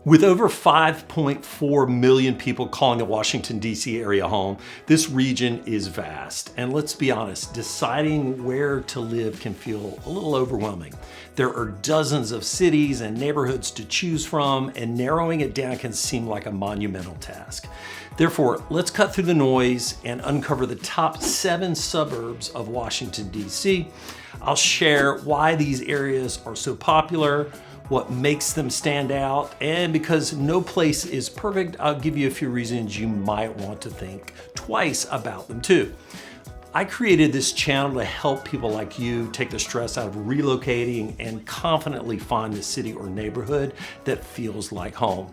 With over 5.4 million people calling the Washington, D.C. area home, this region is vast. And let's be honest, deciding where to live can feel a little overwhelming. There are dozens of cities and neighborhoods to choose from, and narrowing it down can seem like a monumental task. Therefore, let's cut through the noise and uncover the top 7 suburbs of Washington, D.C. I'll share why these areas are so popular, what makes them stand out, and because no place is perfect, I'll give you a few reasons you might want to think twice about them too. I created this channel to help people like you take the stress out of relocating and confidently find the city or neighborhood that feels like home.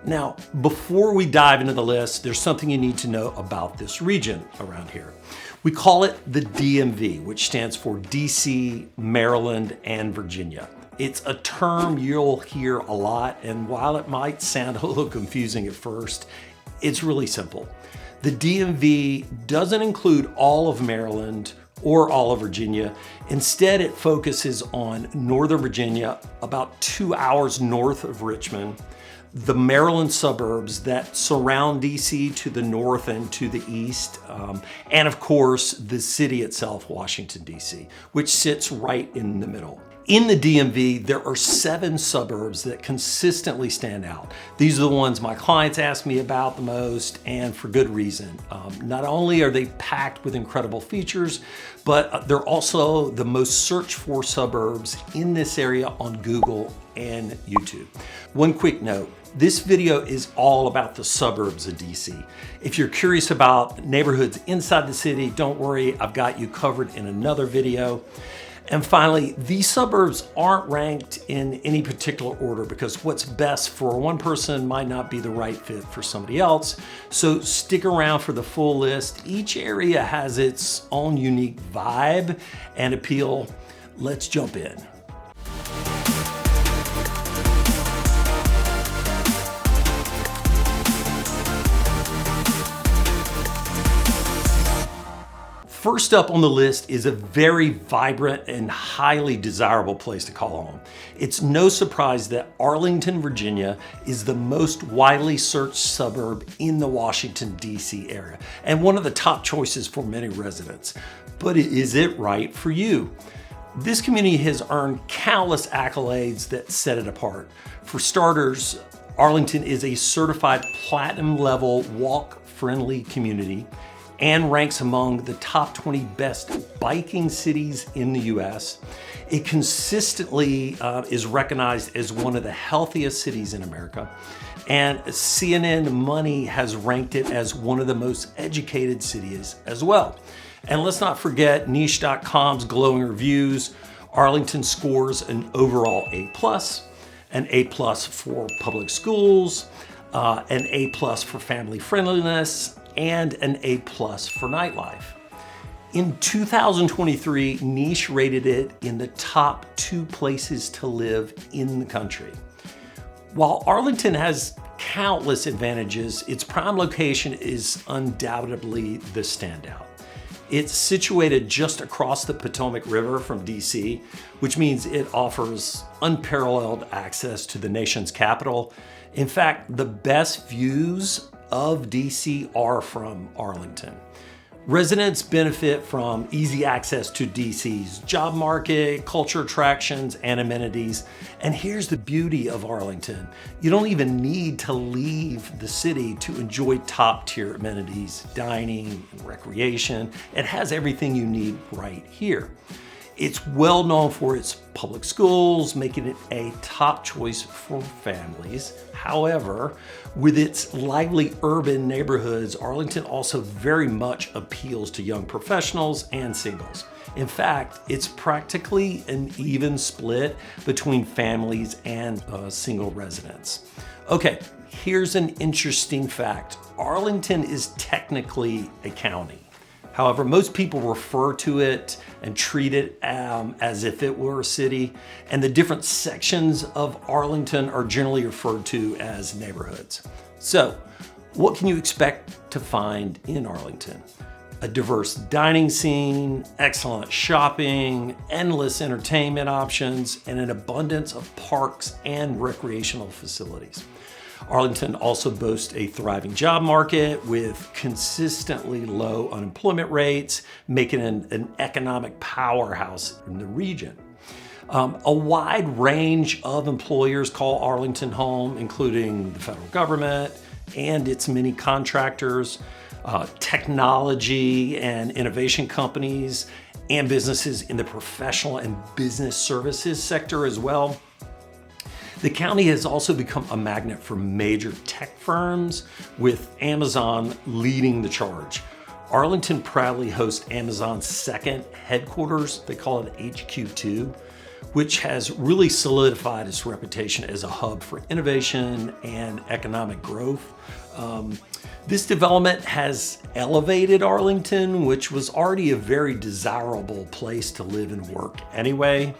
Now, before we dive into the list, there's something you need to know about this region around here. We call it the DMV, which stands for DC, Maryland, and Virginia. It's a term you'll hear a lot, and while it might sound a little confusing at first, it's really simple. The DMV doesn't include all of Maryland or all of Virginia. Instead, it focuses on Northern Virginia, about 2 hours north of Richmond, the Maryland suburbs that surround DC to the north and to the east, and of course, the city itself, Washington, DC, which sits right in the middle. In the DMV, there are 7 suburbs that consistently stand out. These are the ones my clients ask me about the most, and for good reason. Not only are they packed with incredible features, but they're also the most searched for suburbs in this area on Google and YouTube. One quick note, this video is all about the suburbs of DC. If you're curious about neighborhoods inside the city, don't worry, I've got you covered in another video. And finally, these suburbs aren't ranked in any particular order because what's best for one person might not be the right fit for somebody else. So stick around for the full list. Each area has its own unique vibe and appeal. Let's jump in. First up on the list is a very vibrant and highly desirable place to call home. It's no surprise that Arlington, Virginia is the most widely searched suburb in the Washington, D.C. area, and one of the top choices for many residents. But is it right for you? This community has earned countless accolades that set it apart. For starters, Arlington is a certified platinum level walk-friendly community and ranks among the top 20 best biking cities in the US. It consistently is recognized as one of the healthiest cities in America. And CNN Money has ranked it as one of the most educated cities as well. And let's not forget niche.com's glowing reviews. Arlington scores an overall A+, an A+ for public schools, an A+ for family friendliness, and an A+ for nightlife. In 2023, Niche rated it in the top 2 places to live in the country. While Arlington has countless advantages, its prime location is undoubtedly the standout. It's situated just across the Potomac River from DC, which means it offers unparalleled access to the nation's capital. In fact, the best views of DC are from Arlington. Residents benefit from easy access to DC's job market, culture attractions, and amenities. And here's the beauty of Arlington. You don't even need to leave the city to enjoy top-tier amenities, dining, and recreation. It has everything you need right here. It's well known for its public schools, making it a top choice for families. However, with its lively urban neighborhoods, Arlington also very much appeals to young professionals and singles. In fact, it's practically an even split between families and single residents. Okay, here's an interesting fact. Arlington is technically a county. However, most people refer to it and treat it as if it were a city, and the different sections of Arlington are generally referred to as neighborhoods. So, what can you expect to find in Arlington? a diverse dining scene, excellent shopping, endless entertainment options, and an abundance of parks and recreational facilities. Arlington also boasts a thriving job market with consistently low unemployment rates, making it an economic powerhouse in the region. A wide range of employers call Arlington home, including the federal government and its many contractors, technology and innovation companies, and businesses in the professional and business services sector as well. The county has also become a magnet for major tech firms, with Amazon leading the charge. Arlington proudly hosts Amazon's second headquarters, they call it HQ2, which has really solidified its reputation as a hub for innovation and economic growth. This development has elevated Arlington, which was already a very desirable place to live and work anyway.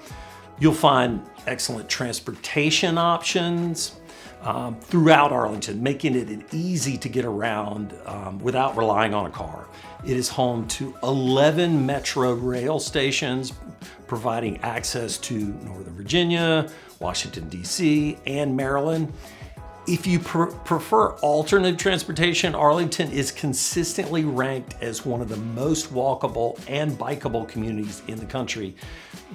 You'll find excellent transportation options throughout Arlington, making it easy to get around without relying on a car. It is home to 11 metro rail stations, providing access to Northern Virginia, Washington, D.C., and Maryland. If you prefer alternative transportation, Arlington is consistently ranked as one of the most walkable and bikeable communities in the country,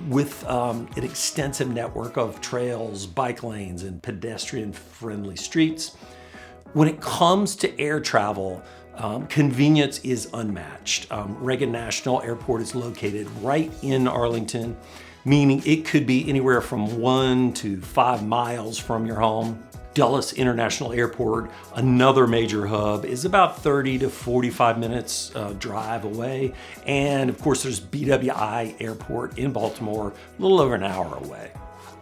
with an extensive network of trails, bike lanes, and pedestrian-friendly streets. When it comes to air travel, convenience is unmatched. Reagan National Airport is located right in Arlington, meaning it could be anywhere from 1 to 5 miles from your home. Dulles International Airport, another major hub, is about 30 to 45 minutes drive away. And of course, there's BWI Airport in Baltimore, a little over an hour away.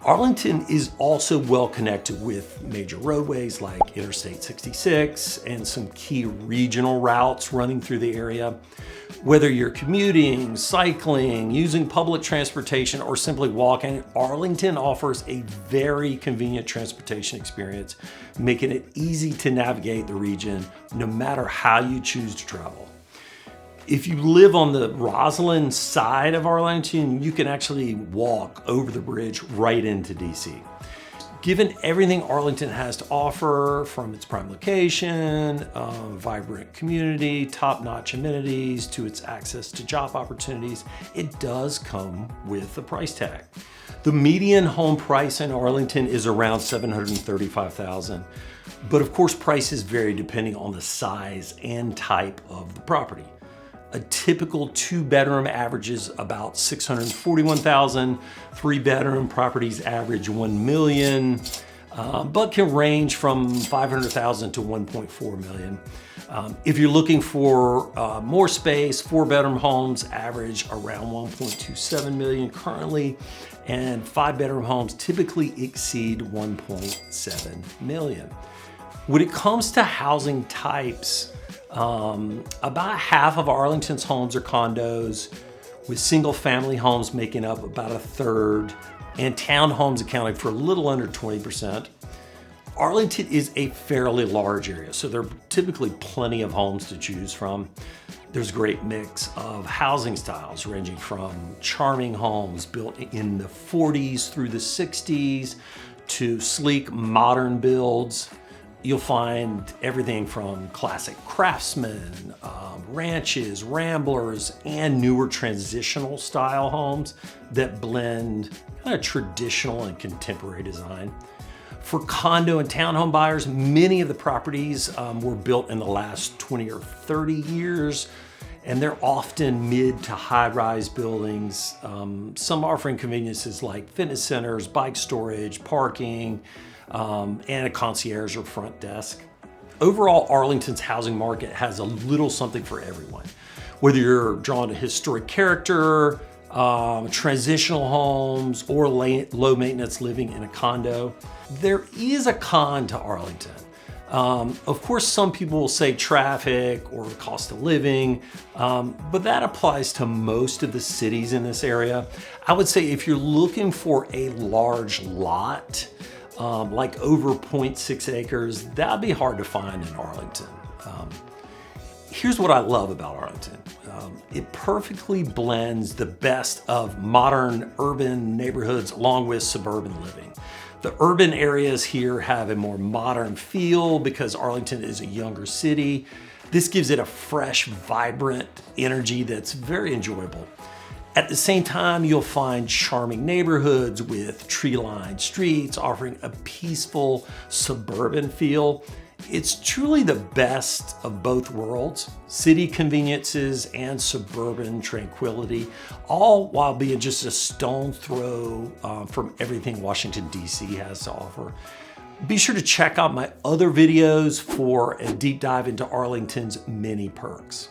Arlington is also well connected with major roadways like Interstate 66 and some key regional routes running through the area. Whether you're commuting, cycling, using public transportation, or simply walking, Arlington offers a very convenient transportation experience, making it easy to navigate the region no matter how you choose to travel. If you live on the Roslyn side of Arlington, you can actually walk over the bridge right into DC. Given everything Arlington has to offer, from its prime location, vibrant community, top-notch amenities, to its access to job opportunities, it does come with a price tag. The median home price in Arlington is around $735,000, but of course prices vary depending on the size and type of the property. A typical 2-bedroom averages about $641,000. 3-bedroom properties average $1 million, but can range from $500,000 to $1.4 million. If you're looking for more space, 4-bedroom homes average around $1.27 million currently, and 5-bedroom homes typically exceed $1.7 million. When it comes to housing types, about half of Arlington's homes are condos, with single-family homes making up about 1/3, and townhomes accounting for a little under 20%. Arlington is a fairly large area, so there are typically plenty of homes to choose from. There's a great mix of housing styles, ranging from charming homes built in the 40s through the 60s to sleek modern builds. You'll find everything from classic craftsman, ranches, ramblers, and newer transitional style homes that blend kind of traditional and contemporary design. For condo and townhome buyers, many of the properties were built in the last 20 or 30 years, and they're often mid to high-rise buildings, some offering conveniences like fitness centers, bike storage, parking, and a concierge or front desk. Overall, Arlington's housing market has a little something for everyone. Whether you're drawn to historic character, transitional homes, or low maintenance living in a condo, there is a con to Arlington. Of course, some people will say traffic or cost of living, but that applies to most of the cities in this area. I would say if you're looking for a large lot, like over 0.6 acres, that'd be hard to find in Arlington. Here's what I love about Arlington. It perfectly blends the best of modern urban neighborhoods along with suburban living. The urban areas here have a more modern feel because Arlington is a younger city. This gives it a fresh, vibrant energy that's very enjoyable. At the same time, you'll find charming neighborhoods with tree-lined streets offering a peaceful suburban feel. It's truly the best of both worlds, city conveniences and suburban tranquility, all while being just a stone's throw from everything Washington, D.C. has to offer. Be sure to check out my other videos for a deep dive into Arlington's many perks.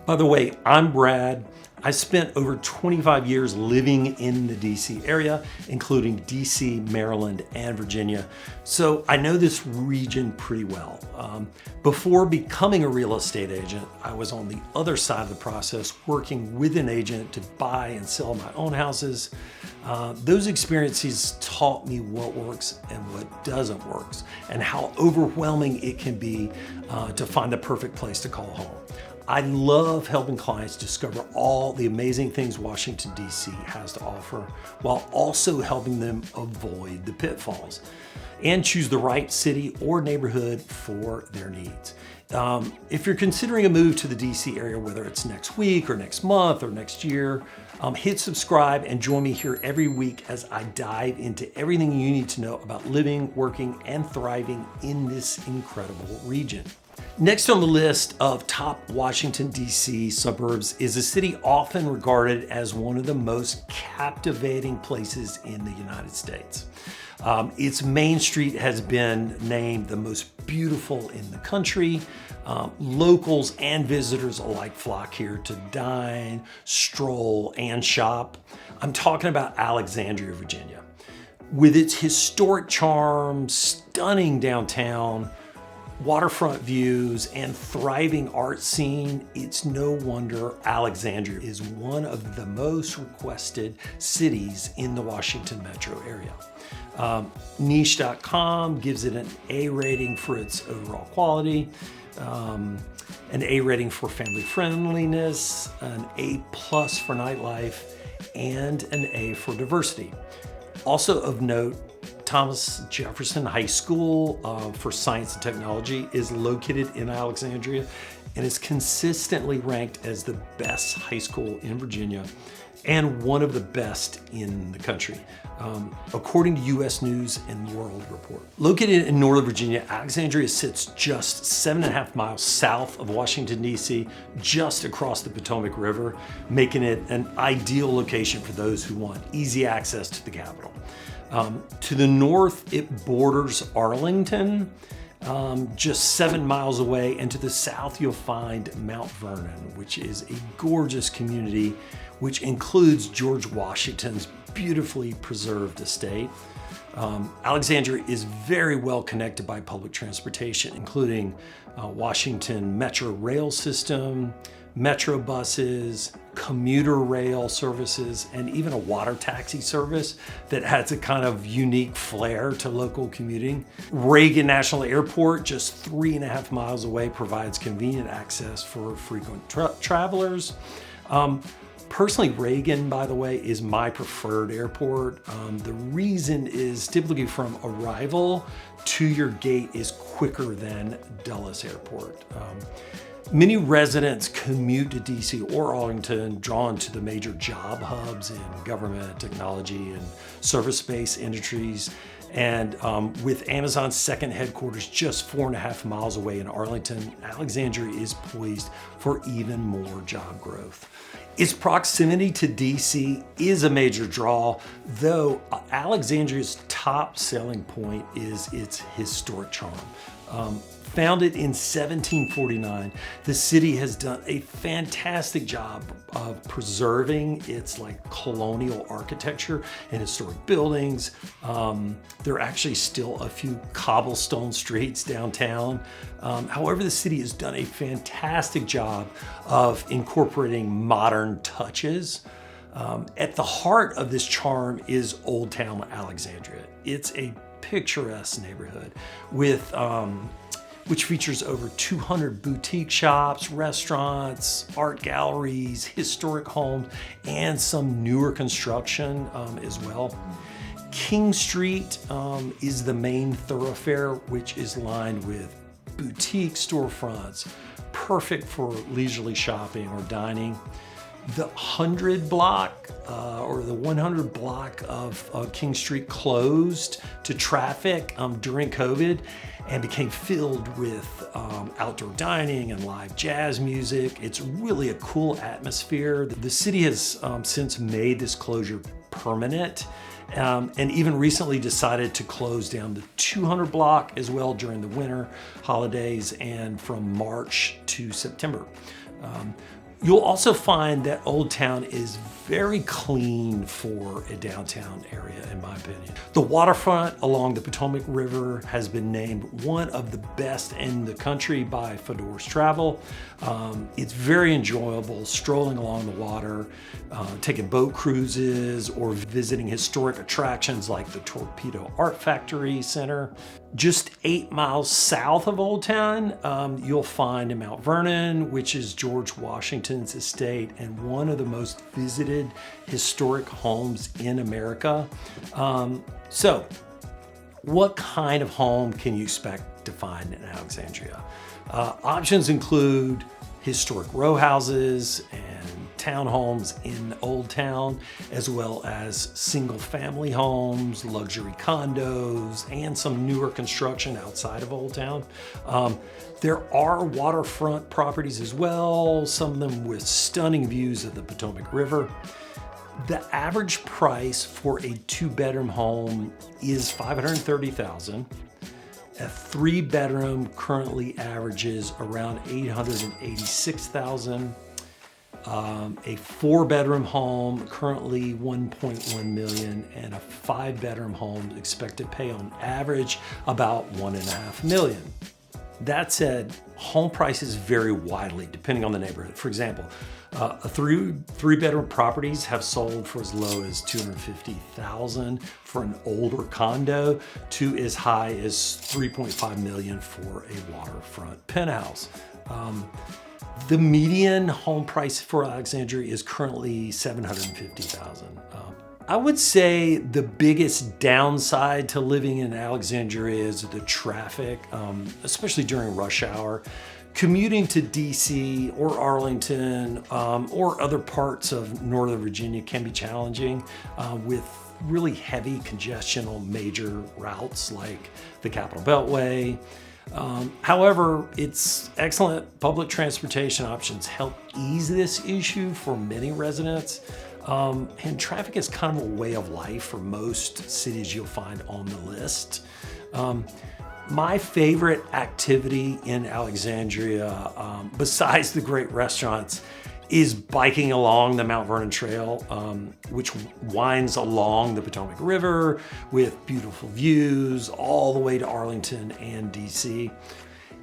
By the way, I'm Brad. I spent over 25 years living in the DC area, including DC, Maryland, and Virginia. So I know this region pretty well. Before becoming a real estate agent, I was on the other side of the process, working with an agent to buy and sell my own houses. Those experiences taught me what works and what doesn't work, and how overwhelming it can be to find the perfect place to call home. I love helping clients discover all the amazing things Washington, D.C. has to offer, while also helping them avoid the pitfalls and choose the right city or neighborhood for their needs. If you're considering a move to the D.C. area, whether it's next week or next month or next year, hit subscribe and join me here every week as I dive into everything you need to know about living, working, and thriving in this incredible region. Next on the list of top Washington, D.C. suburbs is a city often regarded as one of the most captivating places in the United States. Its main street has been named the most beautiful in the country. Locals and visitors alike flock here to dine, stroll, and shop. I'm talking about Alexandria, Virginia. With its historic charm, stunning downtown, waterfront views, and thriving art scene, it's no wonder Alexandria is one of the most requested cities in the Washington metro area. Niche.com gives it an A rating for its overall quality, an A rating for family friendliness, an A+ for nightlife, and an A for diversity. Also of note, Thomas Jefferson High School for Science and Technology is located in Alexandria and is consistently ranked as the best high school in Virginia and one of the best in the country, according to U.S. News and World Report. Located in Northern Virginia, Alexandria sits just 7.5 miles south of Washington, D.C., just across the Potomac River, making it an ideal location for those who want easy access to the capital. To the north, it borders Arlington, just 7 miles away, and to the south you'll find Mount Vernon, which is a gorgeous community which includes George Washington's beautifully preserved estate. Alexandria is very well connected by public transportation, including Washington Metro rail system, metro buses, commuter rail services, and even a water taxi service that has a kind of unique flair to local commuting. Reagan National Airport, just 3.5 miles away, provides convenient access for frequent travelers. Personally, Reagan, by the way, is my preferred airport. The reason is typically from arrival to your gate is quicker than Dulles Airport. Many residents commute to DC or Arlington, drawn to the major job hubs in government, technology, and service-based industries. And with Amazon's second headquarters just 4.5 miles away in Arlington, Alexandria is poised for even more job growth. Its proximity to DC is a major draw, though Alexandria's top selling point is its historic charm. Founded in 1749, the city has done a fantastic job of preserving its colonial architecture and historic buildings. There are actually still a few cobblestone streets downtown. However, the city has done a fantastic job of incorporating modern touches. At the heart of this charm is Old Town Alexandria. It's a picturesque neighborhood with which features over 200 boutique shops, restaurants, art galleries, historic homes, and some newer construction as well. King Street is the main thoroughfare, which is lined with boutique storefronts, perfect for leisurely shopping or dining. The 100 block or the 100 block of King Street closed to traffic during COVID and became filled with outdoor dining and live jazz music. It's really a cool atmosphere. The city has since made this closure permanent and even recently decided to close down the 200 block as well during the winter holidays and from March to September. You'll also find that Old Town is very clean for a downtown area, in my opinion. The waterfront along the Potomac River has been named one of the best in the country by Fedor's Travel. It's very enjoyable strolling along the water, taking boat cruises, or visiting historic attractions like the Torpedo Art Factory Center. Just 8 miles south of Old Town, you'll find Mount Vernon, which is George Washington's estate and one of the most visited historic homes in America. So, what kind of home can you expect to find in Alexandria? Options include historic row houses and townhomes in Old Town, as well as single family homes, luxury condos, and some newer construction outside of Old Town. There are waterfront properties as well, some of them with stunning views of the Potomac River. The average price for a 2-bedroom home is $530,000. A 3-bedroom currently averages around $886,000. A 4-bedroom home currently $1.1 million, and a 5-bedroom home expected to pay on average about $1.5 million. That said, home prices vary widely depending on the neighborhood. For example, three-bedroom properties have sold for as low as $250,000 for an older condo to as high as $3.5 million for a waterfront penthouse. The median home price for Alexandria is currently $750,000. I would say the biggest downside to living in Alexandria is the traffic, especially during rush hour. Commuting to DC or Arlington or other parts of Northern Virginia can be challenging with really heavy congestion on major routes like the Capitol Beltway. However, its excellent public transportation options help ease this issue for many residents. And traffic is kind of a way of life for most cities you'll find on the list. My favorite activity in Alexandria, besides the great restaurants, is biking along the Mount Vernon Trail, which winds along the Potomac River with beautiful views all the way to Arlington and DC.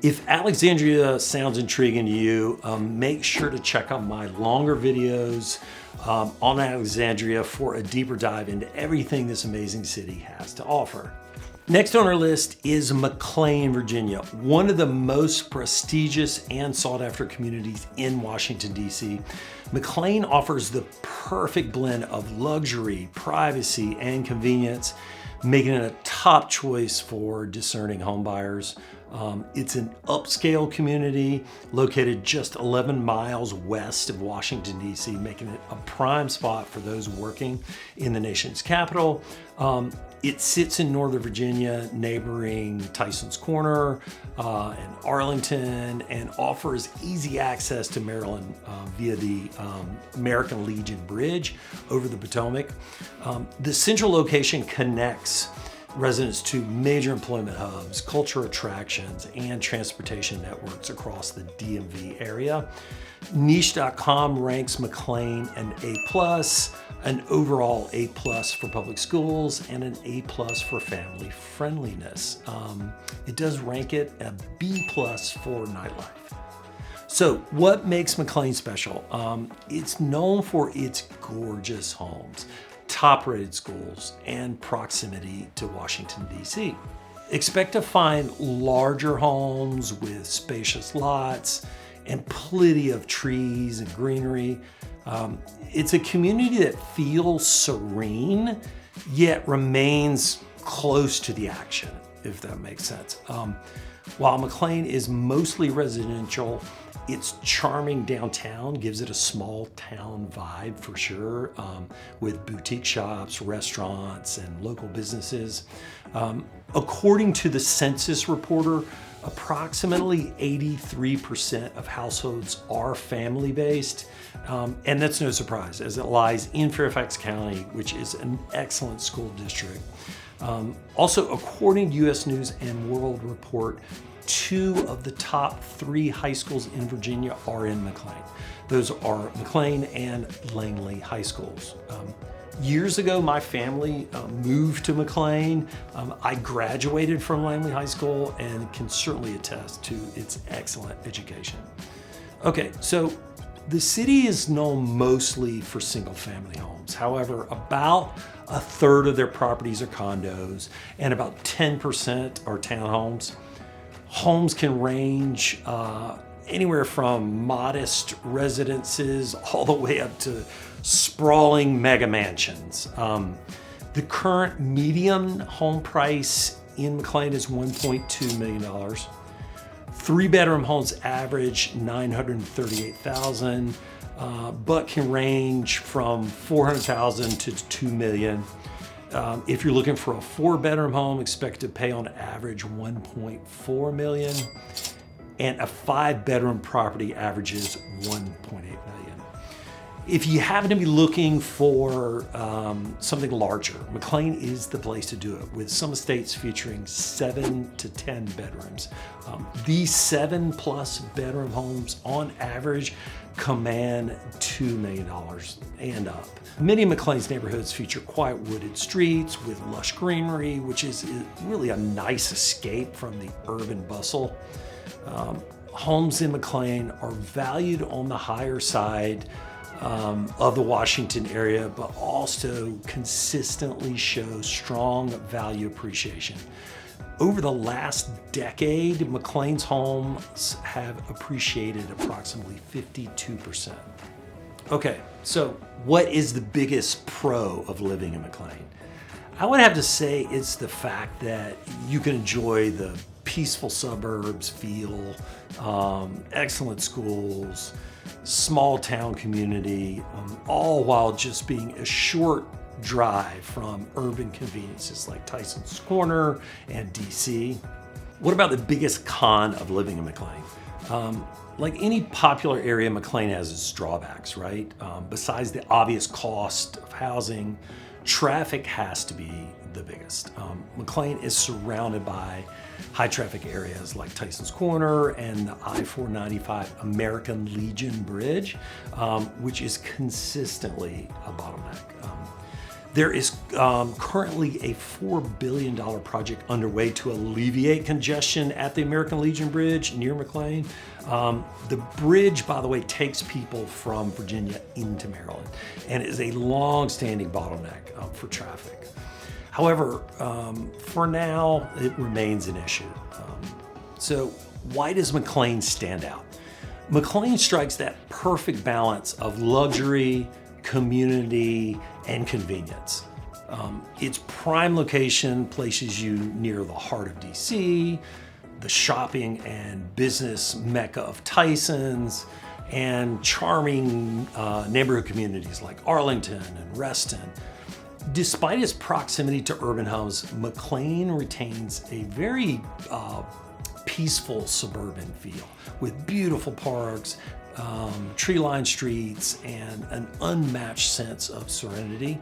If Alexandria sounds intriguing to you, make sure to check out my longer videos on Alexandria for a deeper dive into everything this amazing city has to offer. Next on our list is McLean, Virginia, one of the most prestigious and sought-after communities in Washington, D.C. McLean offers the perfect blend of luxury, privacy, and convenience, making it a top choice for discerning homebuyers. It's an upscale community located just 11 miles west of Washington, D.C., making it a prime spot for those working in the nation's capital. It sits in Northern Virginia, neighboring Tyson's Corner and Arlington, and offers easy access to Maryland via the American Legion Bridge over the Potomac. The central location connects residents to major employment hubs, cultural attractions, and transportation networks across the DMV area. Niche.com ranks McLean an A+, an overall A+ for public schools, and an A+ for family friendliness. It does rank it a B+ for nightlife. So what makes McLean special? It's known for its gorgeous homes, top-rated schools, and proximity to Washington, D.C. Expect to find larger homes with spacious lots and plenty of trees and greenery. It's a community that feels serene, yet remains close to the action, if that makes sense. While McLean is mostly residential, its charming downtown gives it a small town vibe for sure, with boutique shops, restaurants, and local businesses. According to the census reporter, approximately 83% of households are family-based, and that's no surprise as it lies in Fairfax County, which is an excellent school district. Also, according to U.S. News and World Report, 2 of the top 3 high schools in Virginia are in McLean. Those are McLean and Langley high schools. Years ago, my family moved to McLean. I graduated from Langley High School and can certainly attest to its excellent education. Okay, so the city is known mostly for single-family homes. However, about a third of their properties are condos and about 10% are townhomes. Homes can range anywhere from modest residences all the way up to sprawling mega mansions. The current median home price in McLean is $1.2 million. 3-bedroom homes average $938,000, but can range from $400,000 to $2 million. If you're looking for a 4-bedroom home, expect to pay on average $1.4 million, and a 5-bedroom property averages $1.8 million. If you happen to be looking for something larger, McLean is the place to do it, with some estates featuring 7 to 10 bedrooms. These 7+ bedroom homes on average command $2 million and up. Many of McLean's neighborhoods feature quiet wooded streets with lush greenery, which is really a nice escape from the urban bustle. Homes in McLean are valued on the higher side of the Washington area, but also consistently show strong value appreciation. Over the last decade, McLean's homes have appreciated approximately 52%. Okay, so what is the biggest pro of living in McLean? I would have to say it's the fact that you can enjoy the peaceful suburbs feel, excellent schools, small town community, all while just being a short drive from urban conveniences like Tyson's Corner and DC. What about the biggest con of living in McLean? Like any popular area, McLean has its drawbacks, right? Besides the obvious cost of housing, traffic has to be the biggest. McLean is surrounded by high traffic areas like Tyson's Corner and the I-495 American Legion Bridge, which is consistently a bottleneck. There is currently a $4 billion project underway to alleviate congestion at the American Legion Bridge near McLean. The bridge, by the way, takes people from Virginia into Maryland and is a long-standing bottleneck for traffic. However, for now, it remains an issue. So why does McLean stand out? McLean strikes that perfect balance of luxury, community, and convenience. Its prime location places you near the heart of DC, the shopping and business mecca of Tyson's, and charming neighborhood communities like Arlington and Reston. Despite its proximity to urban hubs, McLean retains a very peaceful suburban feel with beautiful parks, tree-lined streets, and an unmatched sense of serenity.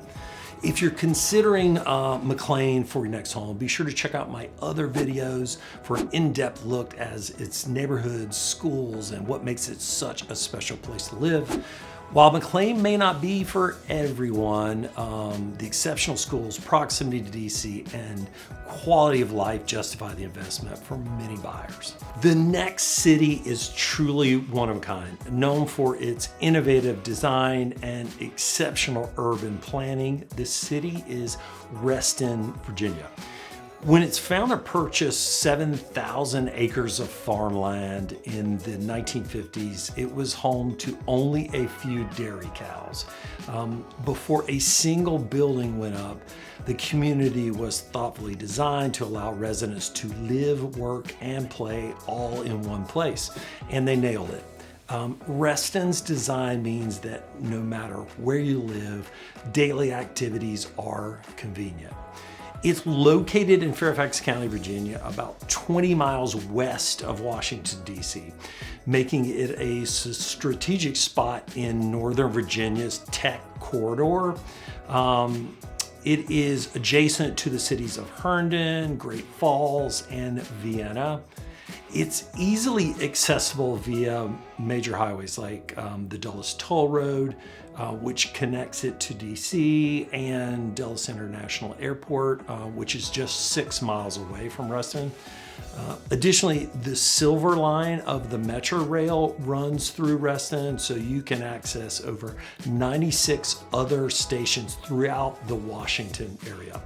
If you're considering McLean for your next home, be sure to check out my other videos for an in-depth look at its neighborhoods, schools, and what makes it such a special place to live. While McLean may not be for everyone, the exceptional schools, proximity to DC, and quality of life justify the investment for many buyers. The next city is truly one of a kind, known for its innovative design and exceptional urban planning. The city is Reston, Virginia. When its founder purchased 7,000 acres of farmland in the 1950s, it was home to only a few dairy cows. Before a single building went up, the community was thoughtfully designed to allow residents to live, work, and play all in one place, and they nailed it. Reston's design means that no matter where you live, daily activities are convenient. It's located in Fairfax County, Virginia, about 20 miles west of Washington, D.C., making it a strategic spot in Northern Virginia's tech corridor. It is adjacent to the cities of Herndon, Great Falls, and Vienna. It's easily accessible via major highways like the Dulles Toll Road, which connects it to DC, and Dulles International Airport, which is just 6 miles away from Reston. Additionally, the Silver Line of the Metro Rail runs through Reston, so you can access over 96 other stations throughout the Washington area.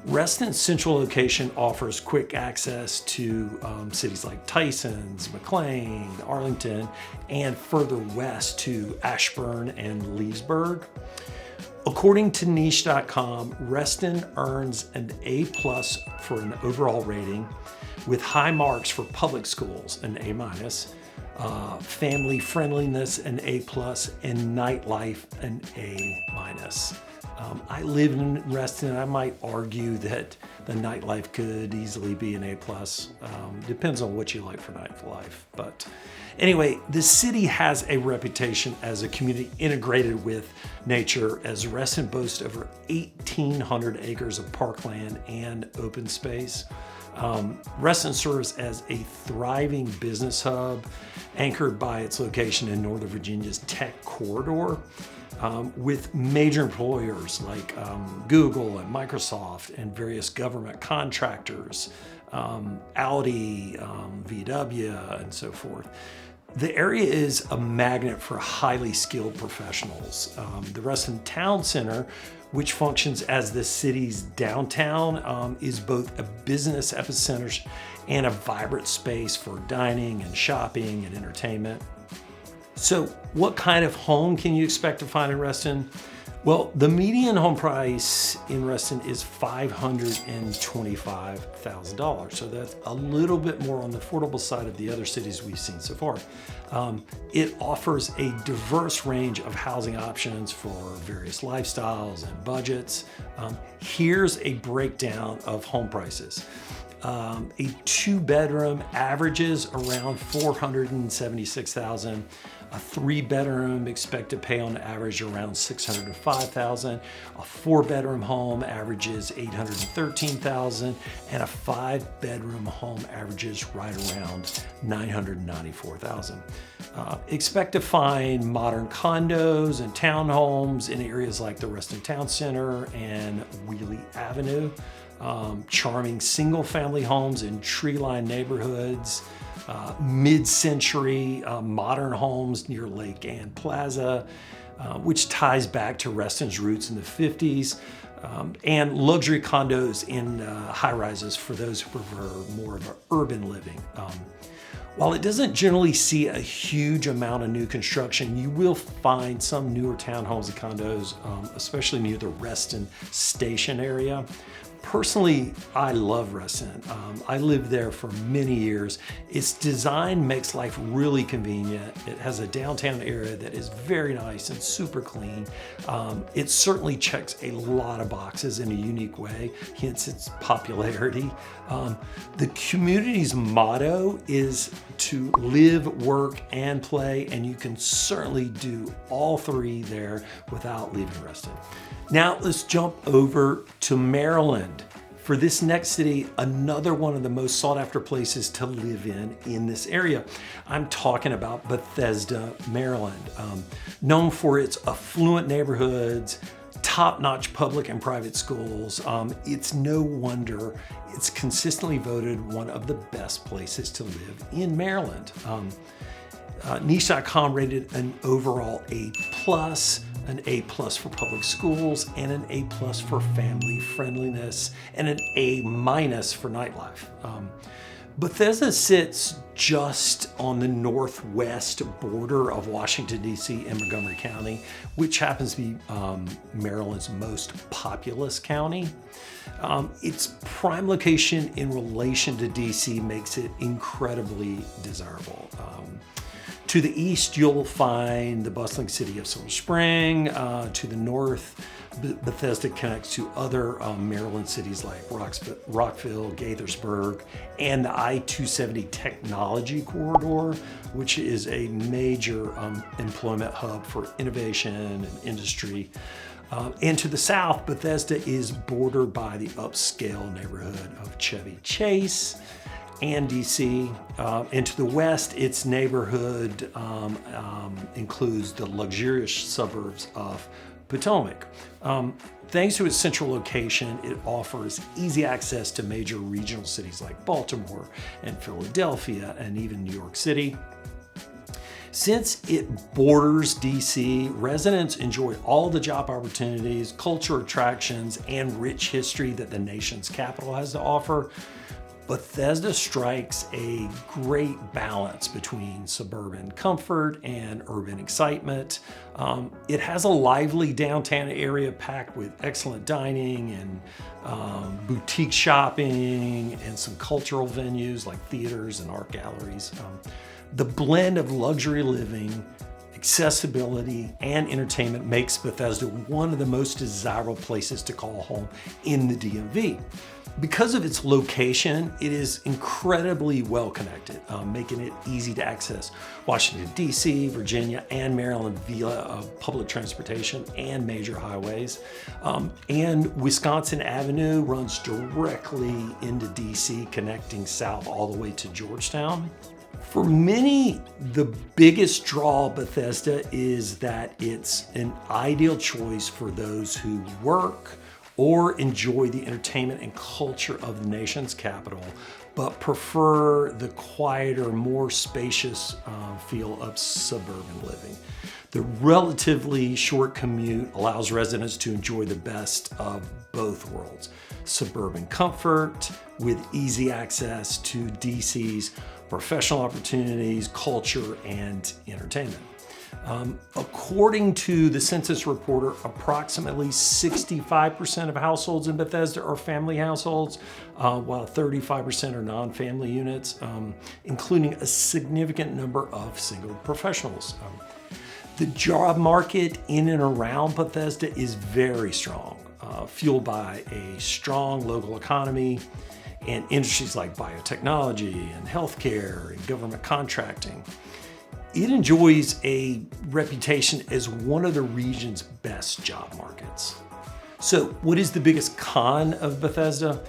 Reston's central location offers quick access to cities like Tysons, McLean, Arlington, and further west to Ashburn and Leesburg. According to niche.com, Reston earns an A+ for an overall rating, with high marks for public schools, an A-, family friendliness, an A+, and nightlife, an A-. I live in Reston, and I might argue that the nightlife could easily be an A+. Depends on what you like for nightlife. But anyway, the city has a reputation as a community integrated with nature, as Reston boasts over 1,800 acres of parkland and open space. Reston serves as a thriving business hub, anchored by its location in Northern Virginia's tech corridor. With major employers like Google and Microsoft and various government contractors, Audi, VW, and so forth. The area is a magnet for highly skilled professionals. The Reston Town Center, which functions as the city's downtown, is both a business epicenter and a vibrant space for dining and shopping and entertainment. So what kind of home can you expect to find in Reston? Well, the median home price in Reston is $525,000. So that's a little bit more on the affordable side of the other cities we've seen so far. It offers a diverse range of housing options for various lifestyles and budgets. Here's a breakdown of home prices. A 2-bedroom averages around $476,000. A 3-bedroom expect to pay on average around $605,000. A 4-bedroom home averages $813,000, and a 5-bedroom home averages right around $994,000. Expect to find modern condos and townhomes in areas like the Reston Town Center and Wheelie Avenue. Charming single-family homes in tree-lined neighborhoods, mid-century modern homes near Lake Ann Plaza, which ties back to Reston's roots in the 50s, and luxury condos in high-rises for those who prefer more of an urban living. While it doesn't generally see a huge amount of new construction, you will find some newer townhomes and condos, especially near the Reston Station area. Personally, I love Reston. I lived there for many years. Its design makes life really convenient. It has a downtown area that is very nice and super clean. It certainly checks a lot of boxes in a unique way, hence its popularity. The community's motto is to live, work, and play, and you can certainly do all three there without leaving Reston. Now let's jump over to Maryland. For this next city, another one of the most sought after places to live in this area. I'm talking about Bethesda, Maryland. Known for its affluent neighborhoods, top-notch public and private schools, it's no wonder it's consistently voted one of the best places to live in Maryland. Niche.com rated an overall A+, an A+ for public schools, and an A+ for family friendliness, and an A- for nightlife. Bethesda sits just on the northwest border of Washington, D.C. and Montgomery County, which happens to be Maryland's most populous county. Its prime location in relation to D.C. makes it incredibly desirable. To the east, you'll find the bustling city of Silver Spring. To the north, Bethesda connects to other Maryland cities like Rockville, Gaithersburg, and the I-270 Technology Corridor, which is a major employment hub for innovation and industry. And to the south, Bethesda is bordered by the upscale neighborhood of Chevy Chase and DC. And to the west, its neighborhood includes the luxurious suburbs of Potomac. Thanks to its central location, it offers easy access to major regional cities like Baltimore and Philadelphia and even New York City. Since it borders DC, residents enjoy all the job opportunities, cultural attractions, and rich history that the nation's capital has to offer. Bethesda strikes a great balance between suburban comfort and urban excitement. It has a lively downtown area packed with excellent dining and boutique shopping and some cultural venues like theaters and art galleries. The blend of luxury living, accessibility, and entertainment makes Bethesda one of the most desirable places to call home in the DMV. Because of its location, it is incredibly well connected, making it easy to access Washington, D.C., Virginia, and Maryland via public transportation and major highways. And Wisconsin Avenue runs directly into D.C., connecting south all the way to Georgetown. For many, the biggest draw of Bethesda is that it's an ideal choice for those who work or enjoy the entertainment and culture of the nation's capital, but prefer the quieter, more spacious feel of suburban living. The relatively short commute allows residents to enjoy the best of both worlds. Suburban comfort with easy access to DC's professional opportunities, culture, and entertainment. According to the census reporter, approximately 65% of households in Bethesda are family households, while 35% are non-family units, including a significant number of single professionals. The job market in and around Bethesda is very strong, fueled by a strong local economy and industries like biotechnology and healthcare and government contracting. It enjoys a reputation as one of the region's best job markets. So what is the biggest con of Bethesda?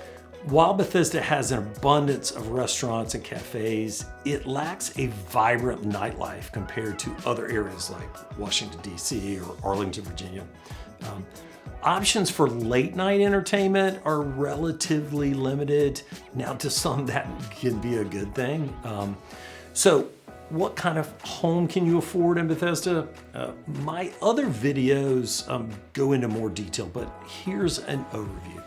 While Bethesda has an abundance of restaurants and cafes, it lacks a vibrant nightlife compared to other areas like Washington, D.C. or Arlington, Virginia. Options for late night entertainment are relatively limited. Now, to some, that can be a good thing. So what kind of home can you afford in Bethesda? My other videos go into more detail, but here's an overview.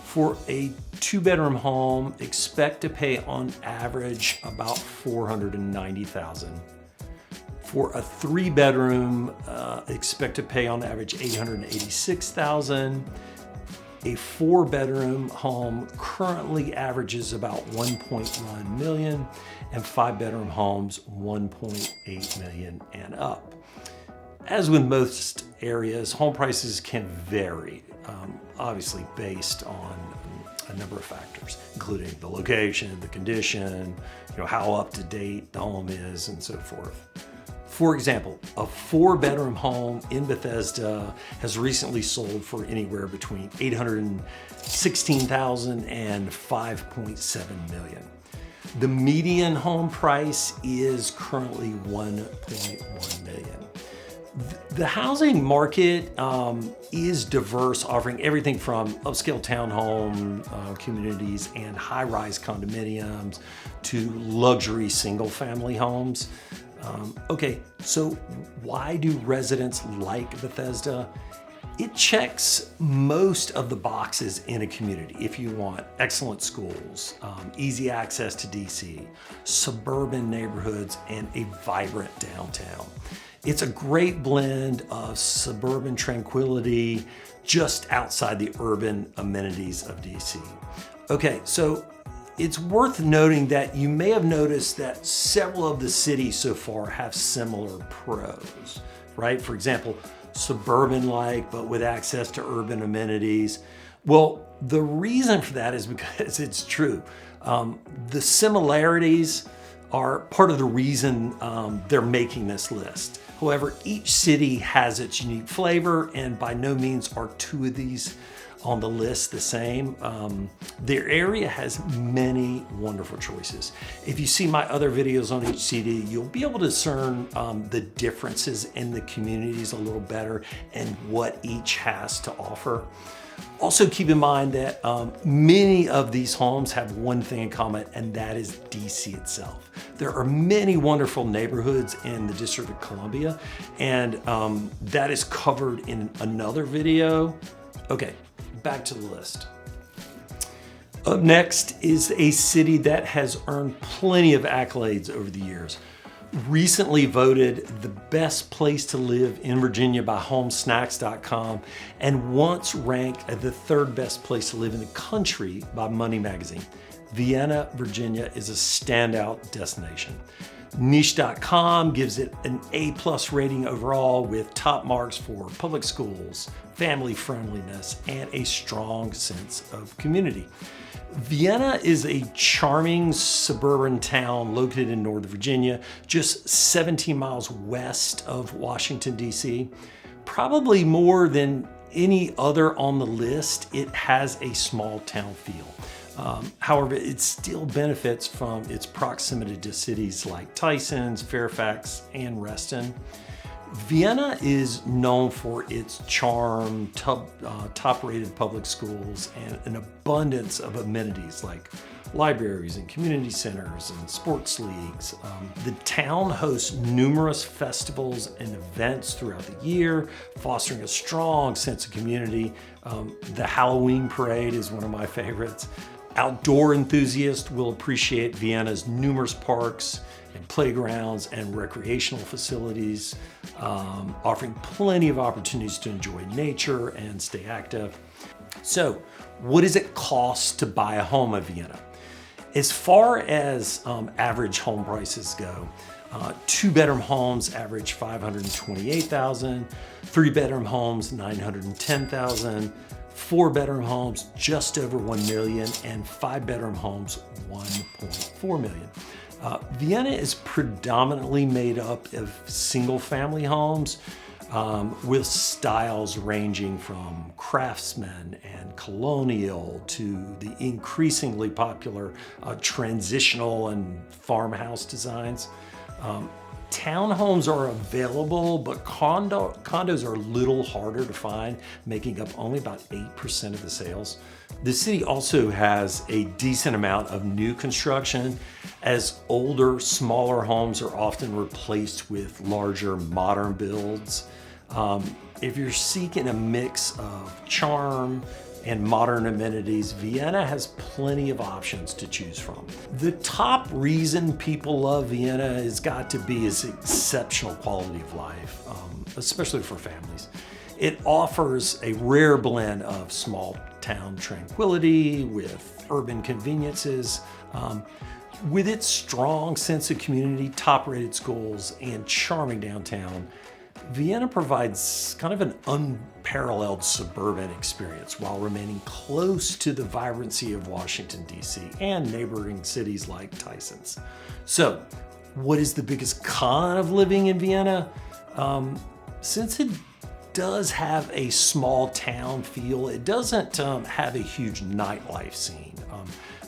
For a 2-bedroom home, expect to pay on average about $490,000. For a 3-bedroom, expect to pay on average $886,000. A 4-bedroom home currently averages about $1.1 million, and 5-bedroom homes $1.8 million and up. As with most areas, home prices can vary, obviously based on a number of factors, including the location, the condition, how up to date the home is, and so forth. For example, a 4-bedroom home in Bethesda has recently sold for anywhere between $816,000 and $5.7 million. The median home price is currently $1.1 million. The housing market is diverse, offering everything from upscale townhome communities and high-rise condominiums to luxury single-family homes. Okay, so why do residents like Bethesda? It checks most of the boxes in a community. If you want excellent schools, easy access to DC, suburban neighborhoods, and a vibrant downtown. It's a great blend of suburban tranquility just outside the urban amenities of DC. Okay, so it's worth noting that you may have noticed that several of the cities so far have similar pros, right? For example, suburban-like, but with access to urban amenities. Well, the reason for that is because it's true. The similarities are part of the reason they're making this list. However, each city has its unique flavor, and by no means are two of these on the list the same. Their area has many wonderful choices. If you see my other videos on each city, you'll be able to discern the differences in the communities a little better and what each has to offer. Also keep in mind that many of these homes have one thing in common, and that is DC itself. There are many wonderful neighborhoods in the District of Columbia, and that is covered in another video. Okay, back to the list. Up next is a city that has earned plenty of accolades over the years. Recently voted the best place to live in Virginia by homesnacks.com, and once ranked as the third best place to live in the country by Money Magazine. Vienna, Virginia is a standout destination. Niche.com gives it an A+ rating overall, with top marks for public schools, family friendliness, and a strong sense of community. Vienna is a charming suburban town located in Northern Virginia, just 17 miles west of Washington, D.C. Probably more than any other on the list, it has a small town feel. However, it still benefits from its proximity to cities like Tysons, Fairfax, and Reston. Vienna is known for its charm, top-rated public schools, and an abundance of amenities like libraries and community centers and sports leagues. The town hosts numerous festivals and events throughout the year, fostering a strong sense of community. The Halloween parade is one of my favorites. Outdoor enthusiasts will appreciate Vienna's numerous parks and playgrounds and recreational facilities, offering plenty of opportunities to enjoy nature and stay active. So, what does it cost to buy a home in Vienna? As far as average home prices go, 2-bedroom homes average $528,000, 3-bedroom homes $910,000, 4-bedroom homes just over $1 million, and 5-bedroom homes $1.4 million. Vienna is predominantly made up of single-family homes with styles ranging from craftsman and colonial to the increasingly popular transitional and farmhouse designs. Townhomes are available, but condos are a little harder to find, making up only about 8% of the sales. The city also has a decent amount of new construction, as older, smaller homes are often replaced with larger, modern builds. If you're seeking a mix of charm and modern amenities, Vienna has plenty of options to choose from. The top reason people love Vienna has got to be its exceptional quality of life, especially for families. It offers a rare blend of small town tranquility with urban conveniences. With its strong sense of community, top-rated schools, and charming downtown, Vienna provides kind of an unparalleled suburban experience while remaining close to the vibrancy of Washington, D.C. and neighboring cities like Tysons. So, what is the biggest con of living in Vienna? Since it does have a small town feel, it doesn't have a huge nightlife scene.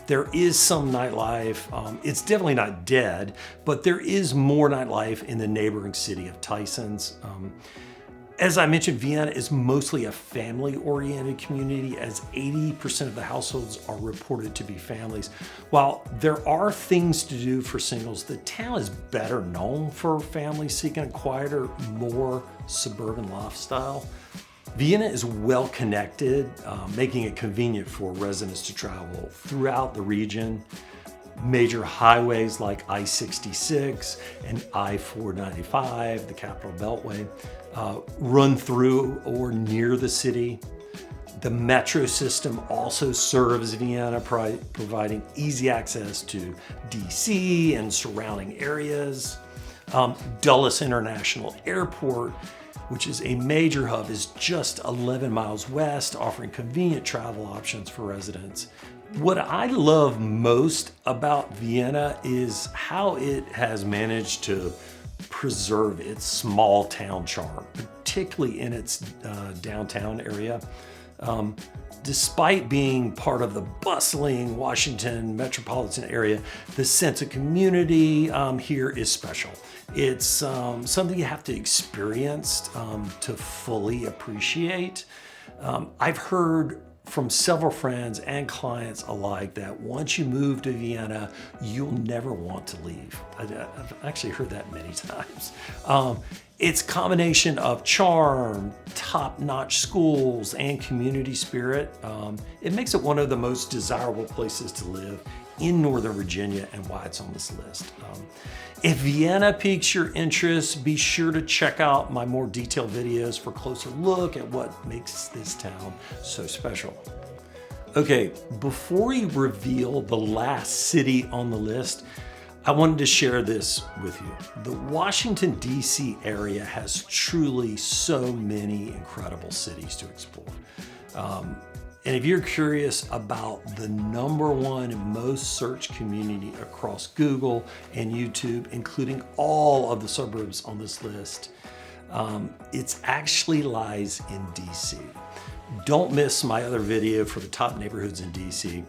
There is some nightlife. It's definitely not dead, but there is more nightlife in the neighboring city of Tysons. As I mentioned, Vienna is mostly a family-oriented community, as 80% of the households are reported to be families. While there are things to do for singles, the town is better known for families seeking a quieter, more suburban lifestyle. Vienna is well connected, making it convenient for residents to travel throughout the region. Major highways like I-66 and I-495, the Capital Beltway, run through or near the city. The metro system also serves Vienna, providing easy access to DC and surrounding areas. Dulles International Airport, which is a major hub, is just 11 miles west, offering convenient travel options for residents. What I love most about Vienna is how it has managed to preserve its small town charm, particularly in its downtown area. Despite being part of the bustling Washington metropolitan area, the sense of community here is special. It's something you have to experience to fully appreciate. I've heard from several friends and clients alike that once you move to Vienna, you'll never want to leave. I've actually heard that many times. It's a combination of charm, top-notch schools, and community spirit. It makes it one of the most desirable places to live in Northern Virginia, and why it's on this list. If Vienna piques your interest, be sure to check out my more detailed videos for a closer look at what makes this town so special. Okay, before we reveal the last city on the list, I wanted to share this with you. The Washington, D.C. area has truly so many incredible cities to explore. And if you're curious about the #1 most searched community across Google and YouTube, including all of the suburbs on this list, it actually lies in DC. Don't miss my other video for the top neighborhoods in DC.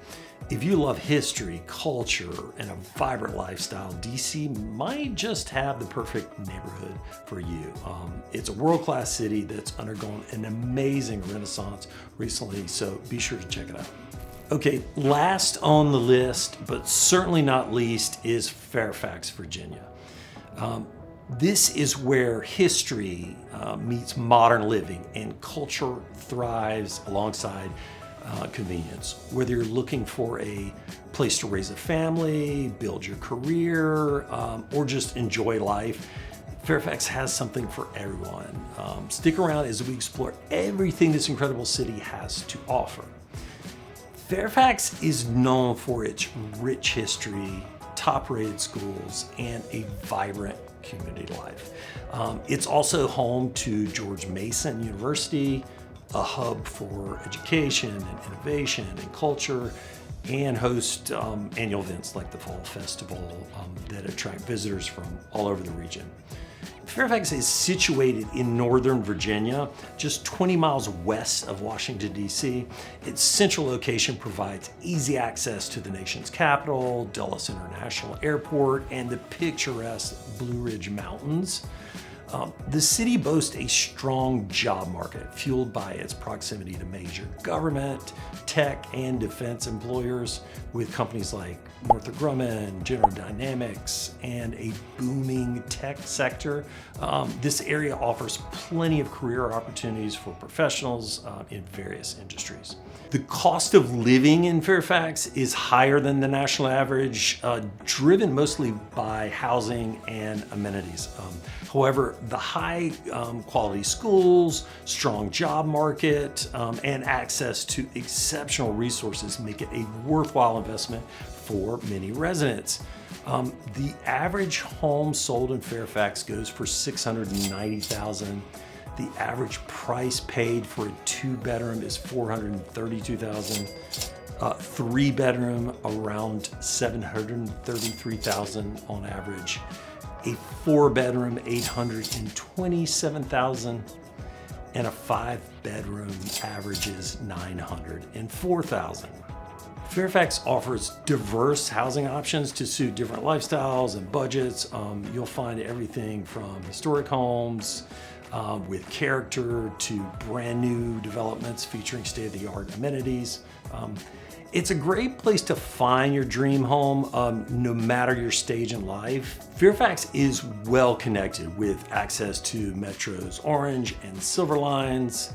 If you love history, culture, and a vibrant lifestyle, DC might just have the perfect neighborhood for you. It's a world-class city that's undergone an amazing renaissance recently, so be sure to check it out. Okay, last on the list, but certainly not least, is Fairfax, Virginia. This is where history meets modern living and culture thrives alongside convenience. Whether you're looking for a place to raise a family, build your career, or just enjoy life, Fairfax has something for everyone. Stick around as we explore everything this incredible city has to offer. Fairfax is known for its rich history, top-rated schools, and a vibrant community life. It's also home to George Mason University, a hub for education and innovation and culture, and host annual events like the Fall Festival that attract visitors from all over the region. Fairfax is situated in Northern Virginia, just 20 miles west of Washington, D.C. Its central location provides easy access to the nation's capital, Dulles International Airport, and the picturesque Blue Ridge Mountains. The city boasts a strong job market fueled by its proximity to major government, tech, and defense employers, with companies like Northrop Grumman, General Dynamics, and a booming tech sector. This area offers plenty of career opportunities for professionals in various industries. The cost of living in Fairfax is higher than the national average, driven mostly by housing and amenities. However, the high quality schools, strong job market, and access to exceptional resources make it a worthwhile investment for many residents. The average home sold in Fairfax goes for $690,000. The average price paid for a 2-bedroom is $432,000. 3-bedroom around $733,000 on average. A 4-bedroom $827,000, and a 5-bedroom averages $904,000. Fairfax offers diverse housing options to suit different lifestyles and budgets. You'll find everything from historic homes, with character to brand new developments featuring state-of-the-art amenities. It's a great place to find your dream home, no matter your stage in life. Fairfax is well connected with access to Metro's Orange and Silver lines,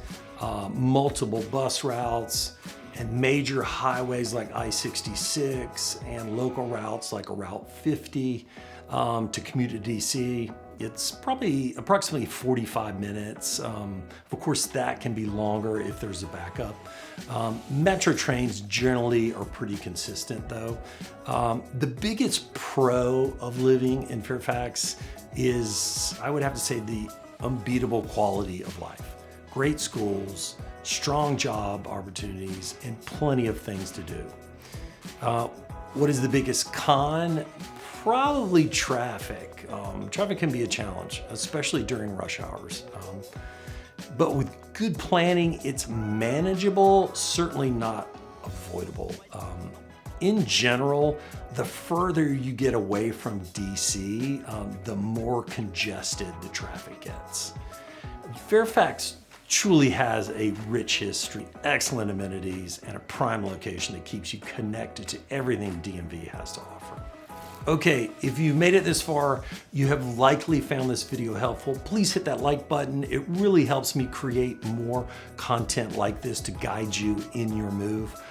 multiple bus routes, and major highways like I-66 and local routes like Route 50 to commute to DC. It's probably approximately 45 minutes. Of course, that can be longer if there's a backup. Metro trains generally are pretty consistent though. The biggest pro of living in Fairfax is, I would have to say, the unbeatable quality of life. Great schools, strong job opportunities, and plenty of things to do. What is the biggest con? Probably traffic. Traffic can be a challenge, especially during rush hours. But with good planning, it's manageable, certainly not avoidable. In general, the further you get away from DC, the more congested the traffic gets. Fairfax truly has a rich history, excellent amenities, and a prime location that keeps you connected to everything DMV has to offer. Okay, if you've made it this far, you have likely found this video helpful. Please hit that like button. It really helps me create more content like this to guide you in your move.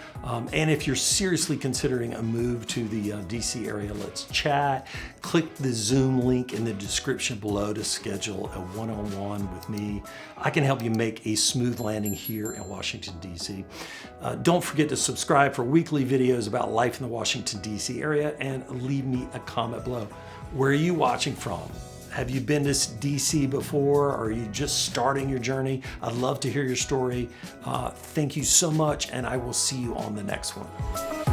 And if you're seriously considering a move to the DC area, let's chat. Click the Zoom link in the description below to schedule a one-on-one with me. I can help you make a smooth landing here in Washington, DC. Don't forget to subscribe for weekly videos about life in the Washington, DC area, and leave me a comment below. Where are you watching from? Have you been to DC before? Or are you just starting your journey? I'd love to hear your story. Thank you so much, and I will see you on the next one.